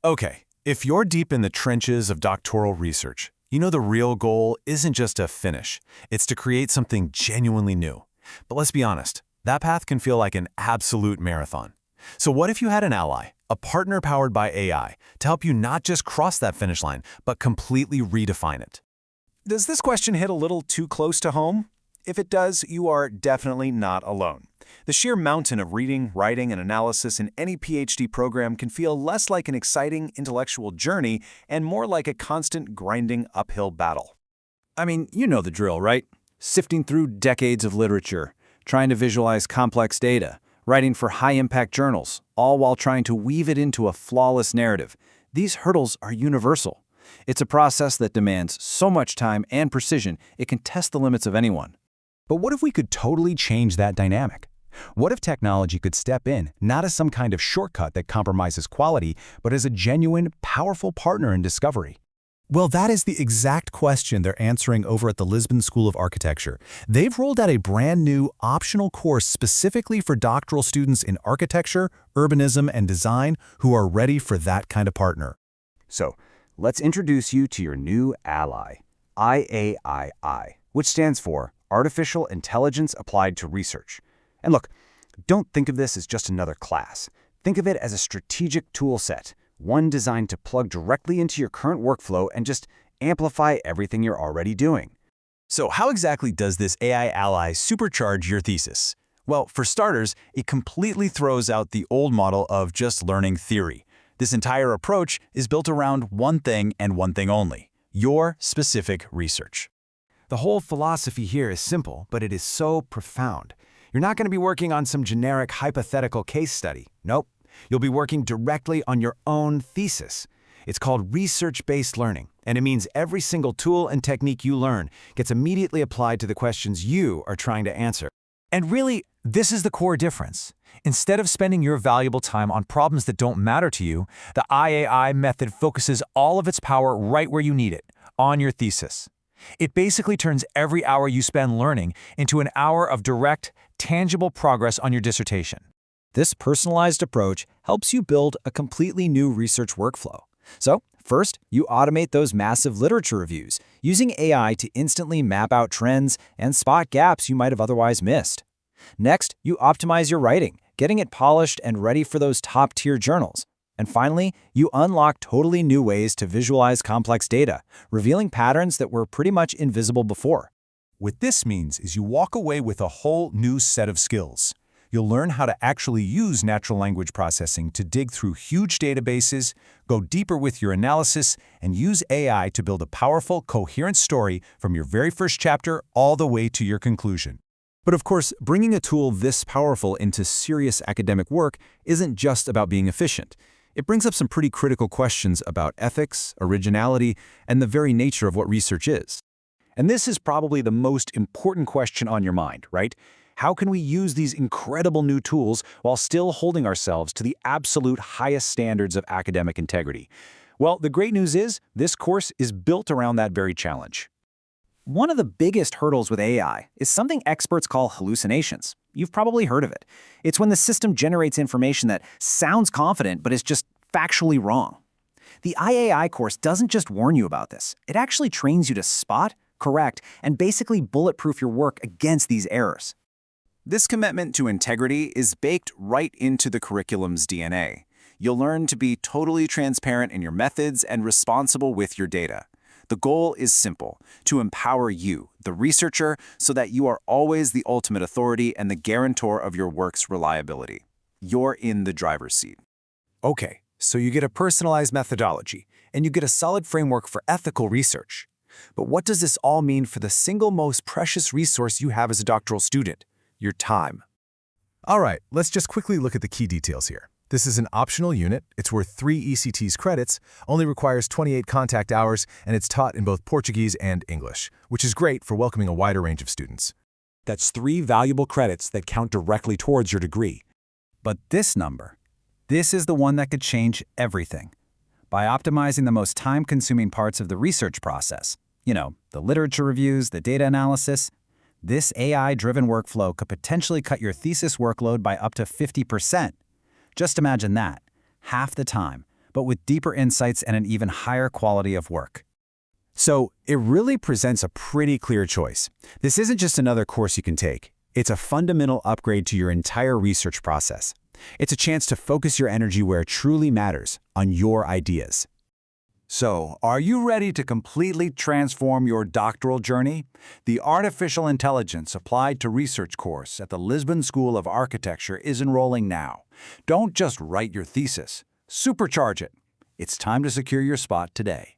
Okay, if you're deep in the trenches of doctoral research, you know the real goal isn't just to finish, it's to create something genuinely new. But let's be honest, that path can feel like an absolute marathon. So what if you had an ally, a partner powered by AI, to help you not just cross that finish line, but completely redefine it? Does this question hit a little too close to home? If it does, you are definitely not alone. The sheer mountain of reading, writing, and analysis in any PhD program can feel less like an exciting intellectual journey and more like a constant grinding uphill battle. I mean, you know the drill, right? Sifting through decades of literature, trying to visualize complex data, writing for high-impact journals, all while trying to weave it into a flawless narrative. These hurdles are universal. It's a process that demands so much time and precision, it can test the limits of anyone. But what if we could totally change that dynamic? What if technology could step in, not as some kind of shortcut that compromises quality, but as a genuine, powerful partner in discovery? Well, that is the exact question they're answering over at the Lisbon School of Architecture. They've rolled out a brand new optional course specifically for doctoral students in architecture, urbanism, and design who are ready for that kind of partner. So, let's introduce you to your new ally, AIAR, which stands for Artificial Intelligence Applied to Research. And look, don't think of this as just another class. Think of it as a strategic tool set, one designed to plug directly into your current workflow and just amplify everything you're already doing. So how exactly does this AI ally supercharge your thesis? Well, for starters, it completely throws out the old model of just learning theory. This entire approach is built around one thing and one thing only: your specific research. The whole philosophy here is simple, but it is so profound. You're not going to be working on some generic hypothetical case study. Nope. You'll be working directly on your own thesis. It's called research-based learning, and it means every single tool and technique you learn gets immediately applied to the questions you are trying to answer. And really, this is the core difference. Instead of spending your valuable time on problems that don't matter to you, the IAI method focuses all of its power right where you need it, on your thesis. It basically turns every hour you spend learning into an hour of direct, tangible progress on your dissertation. This personalized approach helps you build a completely new research workflow. So, first, you automate those massive literature reviews, using AI to instantly map out trends and spot gaps you might have otherwise missed. Next, you optimize your writing, getting it polished and ready for those top-tier journals. And finally, you unlock totally new ways to visualize complex data, revealing patterns that were pretty much invisible before. What this means is you walk away with a whole new set of skills. You'll learn how to actually use natural language processing to dig through huge databases, go deeper with your analysis, and use AI to build a powerful, coherent story from your very first chapter all the way to your conclusion. But of course, bringing a tool this powerful into serious academic work isn't just about being efficient. It brings up some pretty critical questions about ethics, originality, and the very nature of what research is. And this is probably the most important question on your mind, right? How can we use these incredible new tools while still holding ourselves to the absolute highest standards of academic integrity? Well, the great news is this course is built around that very challenge. One of the biggest hurdles with AI is something experts call hallucinations. You've probably heard of it. It's when the system generates information that sounds confident but is just factually wrong. The IAI course doesn't just warn you about this. It actually trains you to spot, correct, and basically bulletproof your work against these errors. This commitment to integrity is baked right into the curriculum's DNA. You'll learn to be totally transparent in your methods and responsible with your data. The goal is simple: to empower you, the researcher, so that you are always the ultimate authority and the guarantor of your work's reliability. You're in the driver's seat. Okay, so you get a personalized methodology, and you get a solid framework for ethical research. But what does this all mean for the single most precious resource you have as a doctoral student? Your time. All right, let's just quickly look at the key details here. This is an optional unit. It's worth 3 ECTS credits, only requires 28 contact hours, and it's taught in both Portuguese and English, which is great for welcoming a wider range of students. That's 3 valuable credits that count directly towards your degree. But this number, this is the one that could change everything. By optimizing the most time-consuming parts of the research process, the literature reviews, the data analysis, this AI-driven workflow could potentially cut your thesis workload by up to 50%. Just imagine that, half the time, but with deeper insights and an even higher quality of work. So, it really presents a pretty clear choice. This isn't just another course you can take. It's a fundamental upgrade to your entire research process. It's a chance to focus your energy where it truly matters, on your ideas. So, are you ready to completely transform your doctoral journey? The Artificial Intelligence Applied to Research course at the Lisbon School of Architecture is enrolling now. Don't just write your thesis. Supercharge it. It's time to secure your spot today.